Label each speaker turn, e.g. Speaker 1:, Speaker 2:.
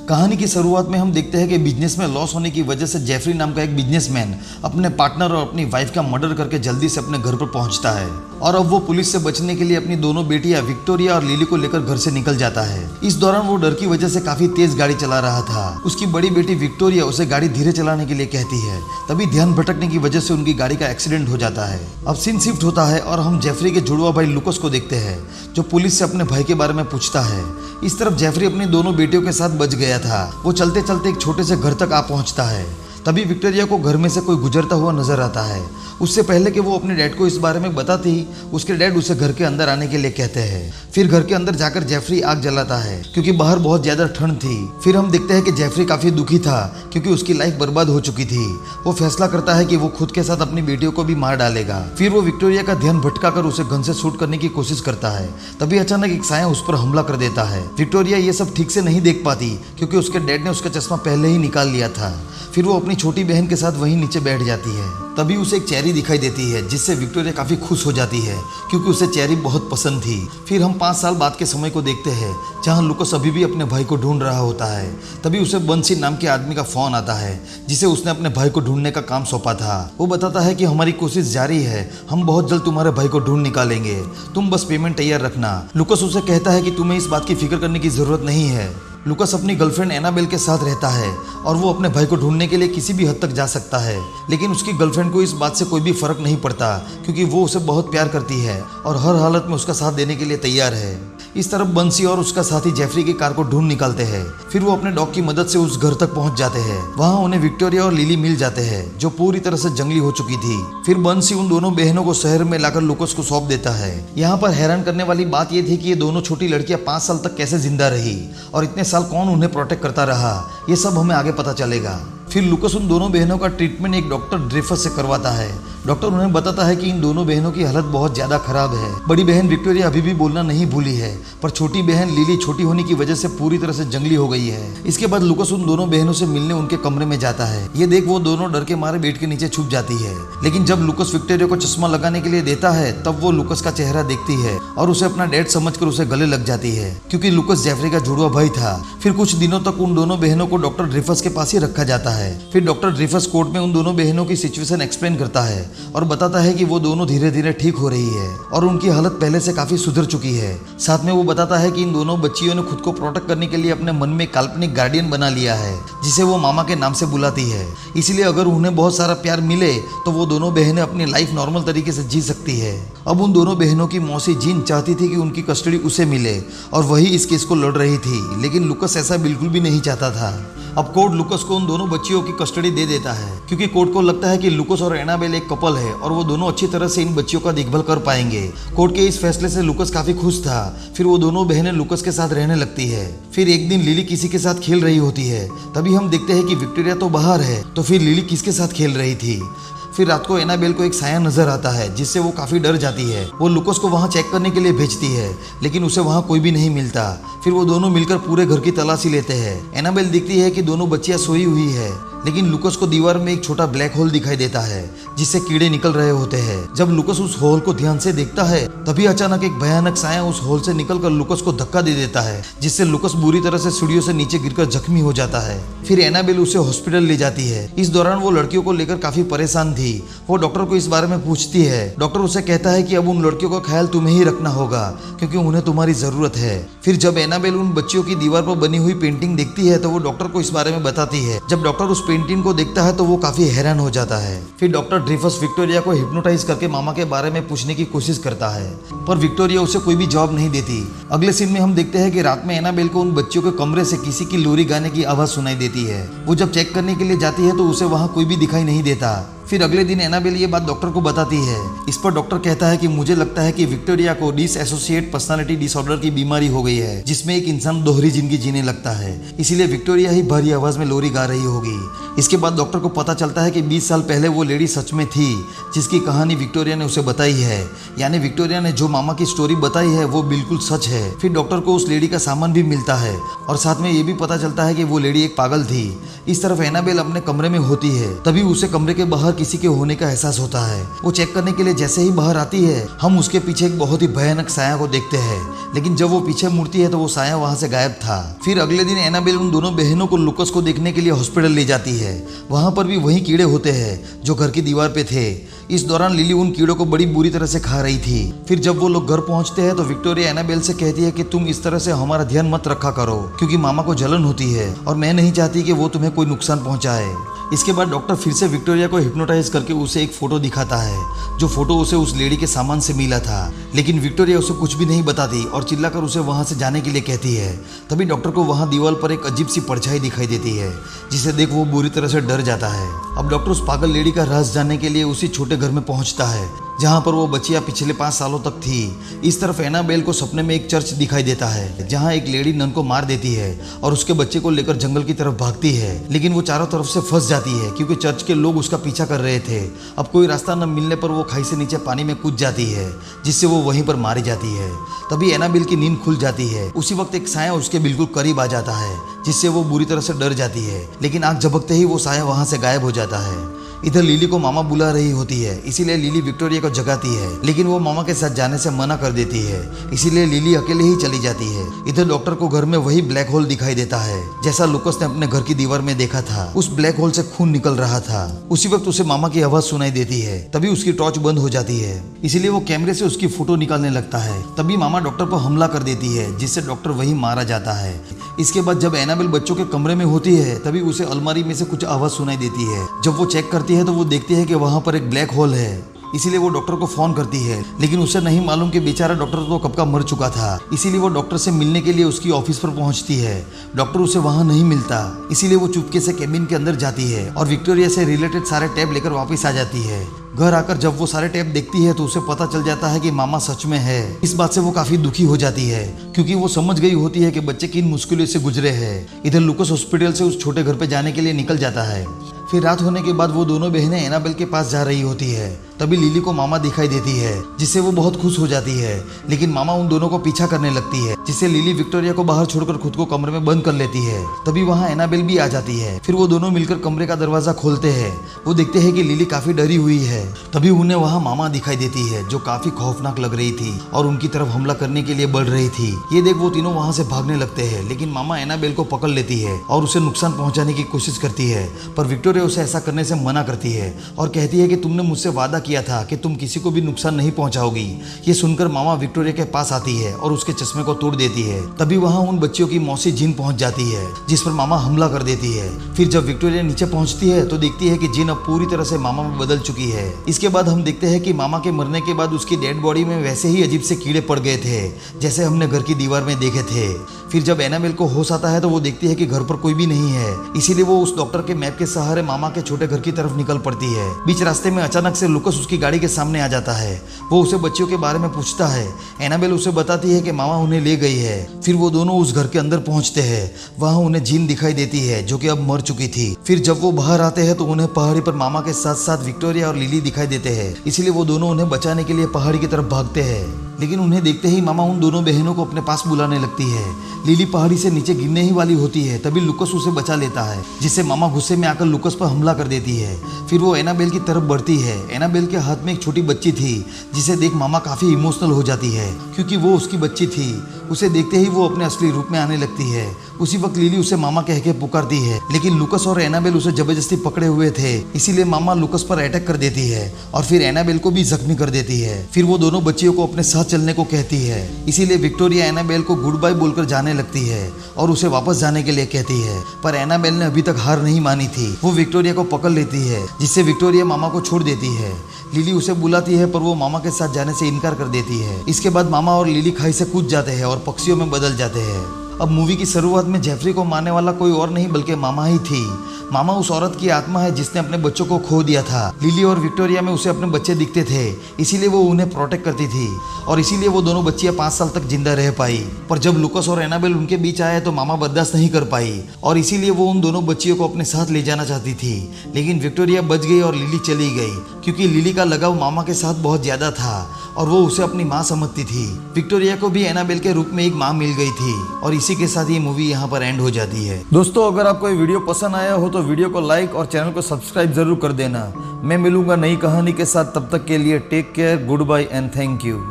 Speaker 1: कहानी की शुरुआत में हम देखते हैं कि बिजनेस में लॉस होने की वजह से जेफरी नाम का एक बिजनेसमैन अपने पार्टनर और अपनी वाइफ का मर्डर करके जल्दी से अपने घर पर पहुंचता है और अब वो पुलिस से बचने के लिए अपनी दोनों बेटियां विक्टोरिया और लिली को लेकर घर से निकल जाता है। इस दौरान वो डर की वजह से काफी तेज गाड़ी चला रहा था। उसकी बड़ी बेटी विक्टोरिया उसे गाड़ी धीरे चलाने के लिए कहती है, तभी ध्यान भटकने की वजह से उनकी गाड़ी का एक्सीडेंट हो जाता है। अब सीन शिफ्ट होता है और हम जेफरी के जुड़वा भाई लुकस को देखते हैं जो पुलिस से अपने भाई के बारे में पूछता है। इस तरफ जेफरी अपनी दोनों बेटियों के साथ बच गया था। वो चलते चलते एक छोटे से घर तक आ पहुंचता है। तभी विक्टोरिया को घर में से कोई गुजरता हुआ नजर आता है। उससे पहले कि वो अपने डैड को इस बारे में बताती, उसके डैड उसे घर के अंदर आने के लिए कहते हैं। फिर घर के अंदर जाकर जेफरी आग जलाता है क्योंकि बाहर बहुत ज्यादा ठंड थी। फिर हम देखते हैं कि जेफरी काफी दुखी था क्योंकि उसकी लाइफ बर्बाद हो चुकी थी। वो फैसला करता है कि वो खुद के साथ अपनी बेटियों को भी मार डालेगा। फिर वो विक्टोरिया का ध्यान भटका कर उसे गन से शूट करने की कोशिश करता है। तभी अचानक एक साया उस पर हमला कर देता है। विक्टोरिया ये सब ठीक से नहीं देख पाती क्योंकि उसके डैड ने उसका चश्मा पहले ही निकाल लिया था। फिर वो अपनी छोटी बहन के साथ वहीं नीचे बैठ जाती है। तभी उसे एक चेरी दिखाई देती है जिससे विक्टोरिया काफी खुश हो जाती है क्योंकि उसे चेरी बहुत पसंद थी। फिर हम 5 साल बाद के समय को देखते हैं जहां लुकस अभी भी अपने भाई को ढूंढ रहा होता है। तभी उसे बंसी नाम के आदमी का फोन आता है जिसे उसने अपने भाई को ढूंढने का काम सौंपा था। वो बताता है कि हमारी कोशिश जारी है, हम बहुत जल्द तुम्हारे भाई को ढूंढ निकालेंगे, तुम बस पेमेंट तैयार रखना। लुकस उसे कहता है कि तुम्हें इस बात की फिक्र करने की जरूरत नहीं है। लुकस अपनी गर्लफ्रेंड एनाबेल के साथ रहता है और वो अपने भाई को ढूंढने के लिए किसी भी हद तक जा सकता है, लेकिन उसकी गर्लफ्रेंड को इस बात से कोई भी फर्क नहीं पड़ता क्योंकि वो उसे बहुत प्यार करती है और हर हालत में उसका साथ देने के लिए तैयार है। इस तरफ बंसी और उसका साथी जेफरी की कार को ढूंढ निकालते हैं। फिर वो अपने डॉग की मदद से उस घर तक पहुंच जाते हैं। वहां उन्हें विक्टोरिया और लिली मिल जाते हैं जो पूरी तरह से जंगली हो चुकी थी। फिर बंसी उन दोनों बहनों को शहर में लाकर लुकस को सौंप देता है। यहाँ पर हैरान करने वाली बात यह थी कि ये दोनों छोटी लड़कियां 5 साल तक कैसे जिंदा रही और इतने साल कौन उन्हें प्रोटेक्ट करता रहा, ये सब हमें आगे पता चलेगा। फिर लुकस उन दोनों बहनों का ट्रीटमेंट एक डॉक्टर ड्रेफस से करवाता है। डॉक्टर उन्हें बताता है कि इन दोनों बहनों की हालत बहुत ज्यादा खराब है। बड़ी बहन विक्टोरिया अभी भी बोलना नहीं भूली है, पर छोटी बहन लिली छोटी होने की वजह से पूरी तरह से जंगली हो गई है। इसके बाद लुकस उन दोनों बहनों से मिलने उनके कमरे में जाता है। ये देख वो दोनों डर के मारे बेड के नीचे छुप जाती है, लेकिन जब लुकस विक्टोरिया को चश्मा लगाने के लिए देता है तब वो लुकस का चेहरा देखती है और उसे अपना डैड समझकर उसे गले लग जाती है क्योंकि लुकस जेफरी का जुड़वा भाई था। फिर कुछ दिनों तक उन दोनों बहनों को डॉक्टर ड्रेफस के पास ही रखा जाता है। फिर डॉक्टर ड्रेफस कोर्ट में उन दोनों बहनों की सिचुएशन एक्सप्लेन करता है और बताता है कि वो दोनों धीरे धीरे ठीक हो रही है और उनकी हालत पहले से काफी सुधर चुकी है। साथ में वो बताता है कि इन दोनों बच्चियों ने खुद को प्रोटेक्ट करने के लिए अपने मन में काल्पनिक गार्डियन बना लिया है जिसे वो मामा के नाम से बुलाती है। इसलिए अगर उन्हें बहुत सारा प्यार मिले तो वो दोनों बहनें अपनी लाइफ नॉर्मल तरीके से जी सकती है। अब उन दोनों बहनों की मौसी जीन चाहती थी कि उनकी कस्टडी उसे मिले और वही इस केस को लड़ रही थी, लेकिन लुकस ऐसा बिल्कुल भी नहीं चाहता था। अब कोर्ट लुकस को उन दोनों बच्चियों की कस्टडी दे देता है क्योंकि कोर्ट को लगता है कि लुकस और एनाबेल एक कपल है और वो दोनों अच्छी तरह से इन बच्चियों का देखभाल कर पाएंगे। कोर्ट के इस फैसले से लुकस काफी खुश था। फिर वो दोनों बहनें लुकस के साथ रहने लगती है। फिर एक दिन लिली किसी के साथ खेल रही होती है। तभी हम देखते हैं कि विक्टोरिया तो बाहर है, तो फिर लिली किसके साथ खेल रही थी। फिर रात को एनाबेल को एक साया नजर आता है जिससे वो काफी डर जाती है। वो लुकस को वहां चेक करने के लिए भेजती है, लेकिन उसे वहां कोई भी नहीं मिलता। फिर वो दोनों मिलकर पूरे घर की तलाशी लेते हैं। एनाबेल देखती है कि दोनों बच्चियां सोई हुई है, लेकिन लुकस को दीवार में एक छोटा ब्लैक होल दिखाई देता है जिससे कीड़े निकल रहे होते हैं। जब लुकस उस होल को ध्यान से देखता है तभी अचानक एक भयानक साया उस होल से निकलकर लुकस को धक्का दे देता है जिससे लुकस बुरी तरह से सीढ़ियों से नीचे गिरकर जख्मी हो जाता है। फिर एनाबेल उसे हॉस्पिटल ले जाती है। इस दौरान वो लड़कियों को लेकर काफी परेशान थी। वो डॉक्टर को इस बारे में पूछती है। डॉक्टर उसे कहता है कि अब उन लड़कियों का ख्याल तुम्हें ही रखना होगा क्योंकि उन्हें तुम्हारी जरूरत है। फिर जब एनाबेल उन बच्चियों की दीवार पर बनी हुई पेंटिंग देखती है तो वो डॉक्टर को इस बारे में बताती है। जब डॉक्टर उस पेंटिंग को देखता है तो वो काफी हैरान हो जाता है। फिर डॉक्टर ड्रेफस विक्टोरिया को हिप्नोटाइज करके मामा के बारे में पूछने की कोशिश करता है, पर विक्टोरिया उसे कोई भी जवाब नहीं देती। अगले सीन में हम देखते हैं कि रात में एनाबेल को उन बच्चियों के कमरे से किसी की लोरी गाने की आवाज सुनाई देती है। वो जब चेक करने के लिए जाती है तो उसे वहां कोई भी दिखाई नहीं देता। फिर अगले दिन एनाबेल ये बात डॉक्टर को बताती है। इस पर डॉक्टर कहता है कि मुझे लगता है कि विक्टोरिया को डिसएसोसिएट पर्सनालिटी डिसऑर्डर की बीमारी हो गई है जिसमें एक इंसान दोहरी जिंदगी जीने लगता है, इसीलिए विक्टोरिया ही भारी आवाज में लोरी गा रही होगी। इसके बाद डॉक्टर को पता चलता है कि 20 साल पहले वो लेडी सच में थी जिसकी कहानी विक्टोरिया ने उसे बताई है, यानी विक्टोरिया ने जो मामा की स्टोरी बताई है वो बिल्कुल सच है। फिर डॉक्टर को उस लेडी का सामान भी मिलता है और साथ में ये भी पता चलता है कि वो लेडी एक पागल थी। इस तरफ एनाबेल अपने कमरे में होती है, तभी उसे कमरे के बाहर किसी के होने का एहसास होता है। वो चेक करने के लिए जैसे ही बाहर आती है, हम उसके पीछे एक बहुत ही भयानक साया को देखते हैं, लेकिन जब वो पीछे मुड़ती है तो वो साया वहां से गायब था। फिर अगले दिन एनाबेल उन दोनों बहनों को लुकस को देखने के लिए हॉस्पिटल ले जाती है। वहां पर भी वही कीड़े होते हैं जो घर की दीवार पे थे। इस दौरान लिली उन कीड़ों को बड़ी बुरी तरह से खा रही थी। फिर जब वो लोग घर पहुंचते हैं तो विक्टोरिया एनाबेल से कहती है कि तुम इस तरह से हमारा ध्यान मत रखा करो, क्योंकि मामा को जलन होती है और मैं नहीं चाहती कि वो तुम्हें कोई नुकसान पहुंचाए। इसके बाद डॉक्टर फिर से विक्टोरिया को हिप्नोटाइज करके उसे एक फोटो दिखाता है, जो फोटो उसे उस लेडी के सामान से मिला था। लेकिन विक्टोरिया उसे कुछ भी नहीं बताती और चिल्लाकर उसे वहां से जाने के लिए कहती है। तभी डॉक्टर को वहां दीवार पर एक अजीब सी परछाई दिखाई देती है, जिसे देख वो बुरी तरह से डर जाता है। अब डॉक्टर उस पागल लेडी का राज जानने के लिए उसी छोटे घर में पहुंचता है जहां पर वो बच्चियां पिछले 5 सालों तक थी। इस तरफ एनाबेल को सपने में एक चर्च दिखाई देता है, जहां एक लेडी नन को मार देती है और उसके बच्चे को लेकर जंगल की तरफ भागती है, लेकिन वो चारों तरफ से फंस जाती है क्योंकि चर्च के लोग उसका पीछा कर रहे थे। अब कोई रास्ता न मिलने पर वो खाई से नीचे पानी में कूद जाती है, जिससे वो वहीं पर मारी जाती है। तभी एनाबेल की नींद खुल जाती है। उसी वक्त एक साया उसके बिल्कुल करीब आ जाता है, जिससे वो बुरी तरह से डर जाती है, लेकिन आंख झपकते ही वो साया वहां से गायब हो जाता है। इधर लिली को मामा बुला रही होती है, इसीलिए लिली विक्टोरिया को जगाती है, लेकिन वो मामा के साथ जाने से मना कर देती है, इसीलिए लिली अकेले ही चली जाती है। इधर डॉक्टर को घर में वही ब्लैक होल दिखाई देता है, जैसा लुकस ने अपने घर की दीवार में देखा था। उस ब्लैक होल से खून निकल रहा था। उसी वक्त उसे मामा की आवाज सुनाई देती है, तभी उसकी टॉर्च बंद हो जाती है, इसीलिए वो कैमरे से उसकी फोटो निकालने लगता है। तभी मामा डॉक्टर पर हमला कर देती है, जिससे डॉक्टर वही मारा जाता है। इसके बाद जब एनाबेल बच्चों के कमरे में होती है, तभी उसे अलमारी में से कुछ आवाज सुनाई देती है। जब वो चेक करती है तो वो देखती है कि वहां पर एक ब्लैक होल है, इसीलिए वो डॉक्टर को फोन करती है, लेकिन उसे नहीं मालूम कि बेचारा डॉक्टर तो कब का मर चुका था। इसीलिए वो डॉक्टर से मिलने के लिए उसकी ऑफिस पर पहुंचती है। डॉक्टर उसे वहां नहीं मिलता, इसीलिए वो चुपके से केबिन के अंदर जाती है और विक्टोरिया से रिलेटेड सारे टैब लेकर वापस आ जाती है। घर आकर जब वो सारे टैप देखती है तो उसे पता चल जाता है कि मामा सच में है। इस बात से वो काफी दुखी हो जाती है, क्योंकि वो समझ गई होती है कि बच्चे किन मुश्किलों से गुजरे हैं। इधर लुकस हॉस्पिटल से उस छोटे घर पे जाने के लिए निकल जाता है। फिर रात होने के बाद वो दोनों बहनें एनाबेल के पास जा रही होती है। तभी लिली को मामा दिखाई देती है, जिससे वो बहुत खुश हो जाती है, लेकिन मामा उन दोनों को पीछा करने लगती है, जिससे लिली विक्टोरिया को बाहर छोड़कर खुद को कमरे में बंद कर लेती है। तभी वहाँ एनाबेल भी आ जाती है। फिर वो दोनों मिलकर कमरे का दरवाजा खोलते हैं। वो देखते हैं कि लिली काफी डरी हुई है। तभी उन्हें वहाँ मामा दिखाई देती है, जो काफी खौफनाक लग रही थी और उनकी तरफ हमला करने के लिए बढ़ रही थी। ये देख वो तीनों वहाँ से भागने लगते हैं, लेकिन मामा एनाबेल को पकड़ लेती है और उसे नुकसान पहुंचाने की कोशिश करती है, पर विक्टोरिया उसे ऐसा करने से मना करती है और कहती है कि तुमने मुझसे वादा किया था कि तुम किसी को भी नुकसान नहीं पहुंचाओगी। ये सुनकर मामा विक्टोरिया के पास आती है और उसके चश्मे को तोड़ देती है। तभी वहाँ उन बच्चियों की मौसी जिन पहुंच जाती है, जिस पर मामा हमला कर देती है। फिर जब विक्टोरिया नीचे पहुंचती है तो देखती है कि जिन अब पूरी तरह से मामा में बदल चुकी है। इसके बाद हम देखते हैं कि मामा के मरने के बाद उसकी डेड बॉडी में वैसे ही अजीब से कीड़े पड़ गए थे, जैसे हमने घर की दीवार में देखे थे। फिर जब एनाबेल को होश आता है तो वो देखती है कि घर पर कोई भी नहीं है, इसीलिए वो उस डॉक्टर के मैप के सहारे मामा के छोटे घर की तरफ निकल पड़ती है। बीच रास्ते में अचानक से लुकस उसकी गाड़ी के सामने आ जाता है। वो उसे बच्चियों के बारे में पूछता है। एनाबेल उसे बताती है कि मामा उन्हें ले गई है। फिर वो दोनों उस घर के अंदर पहुंचते हैं। वहाँ उन्हें जीन दिखाई देती है, जो कि अब मर चुकी थी। फिर जब वो बाहर आते हैं तो उन्हें पहाड़ी पर मामा के साथ साथ विक्टोरिया और लिली दिखाई देते हैं, इसलिए वो दोनों उन्हें बचाने के लिए पहाड़ी की तरफ भागते हैं। लेकिन उन्हें देखते ही मामा उन दोनों बहनों को अपने पास बुलाने लगती है। लिली पहाड़ी से नीचे गिरने ही वाली होती है, तभी लुकस उसे बचा लेता है, जिससे मामा गुस्से में आकर लुकस पर हमला कर देती है। फिर वो एनाबेल की तरफ बढ़ती है। एनाबेल के हाथ में एक छोटी बच्ची थी, जिसे देख मामा काफी इमोशनल हो जाती है, क्योंकि वो उसकी बच्ची थी। उसे देखते ही वो अपने असली रूप में आने लगती है। उसी वक्त लिली उसे मामा कह के पुकारती है, लेकिन लुकस और एनाबेल उसे जबरदस्ती पकड़े हुए थे, इसीलिए मामा लुकस पर अटैक कर देती है और फिर एनाबेल को भी जख्मी कर देती है। फिर वो दोनों बच्चियों को अपने साथ चलने को कहती है, इसीलिए विक्टोरिया एनाबेल को गुड बाय बोलकर जाने लगती है और उसे वापस जाने के लिए कहती है। पर एनाबेल ने अभी तक हार नहीं मानी थी। वो विक्टोरिया को पकड़ लेती है, जिससे विक्टोरिया मामा को छोड़ देती है। लिली उसे बुलाती है, पर वो मामा के साथ जाने से इनकार कर देती है। इसके बाद मामा और लिली खाई से कूद जाते हैं और पक्षियों में बदल जाते हैं। अब मूवी की शुरुआत में जेफरी को मारने वाला कोई और नहीं बल्कि मामा ही थी। मामा उस औरत की आत्मा है जिसने अपने बच्चों को खो दिया था। लिली और विक्टोरिया में उसे अपने बच्चे दिखते थे, इसीलिए वो उन्हें प्रोटेक्ट करती थी और इसीलिए वो दोनों बच्चियां 5 साल तक जिंदा रह पाई। पर जब लुकस और एनाबेल उनके बीच आए तो मामा बर्दाश्त नहीं कर पाई और इसीलिए वो उन दोनों बच्चियों को अपने साथ ले जाना चाहती थी। लेकिन विक्टोरिया बच गई और लिली चली गई, क्योंकि लिली का लगाव मामा के साथ बहुत ज्यादा था और वो उसे अपनी माँ समझती थी। विक्टोरिया को भी एनाबेल के रूप में एक माँ मिल गई थी और इसी के साथ ये मूवी यहाँ पर एंड हो जाती है। दोस्तों, अगर आपको ये वीडियो पसंद आया हो तो वीडियो को लाइक और चैनल को सब्सक्राइब जरूर कर देना। मैं मिलूंगा नई कहानी के साथ, तब तक के लिए take care, goodbye and thank you.